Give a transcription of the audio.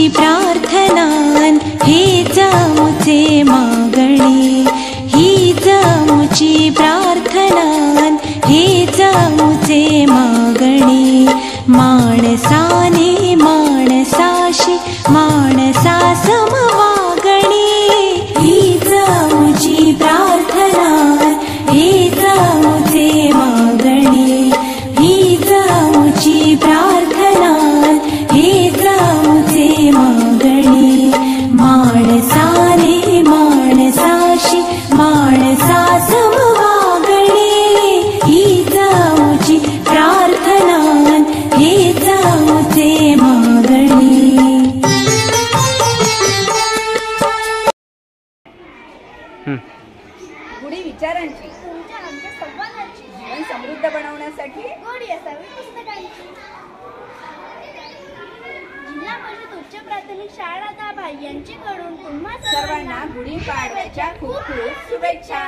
प्रार्थनान हीच आमुचे मागणी, हीच आमुची प्रार्थनान हीच आमुचे मागणी। माणसाने माणसाशी माणसा सम वागणी, हीच आमुची प्रार्थनान हीच आमुचे मागणी, हीच आमुची प्रार्थनान हीच आमुचे मागणी। माणसाने माणसाशी माणसा सम वागणी, हीच आमुची प्रार्थनान हीच आमुचे मागणी। गुढी विचारांची, तुमच्या आमच्या संवादाची, जीवन समृद्ध बनवण्यासाठी गोडी असावी पुस्तकांची। जिल्हा परिषद उच्च प्राथमिक शाळा दाभाई यांच्याकडून तुम्हा सर्वांना गुढीपाडव्याच्या खूप खूप शुभेच्छा।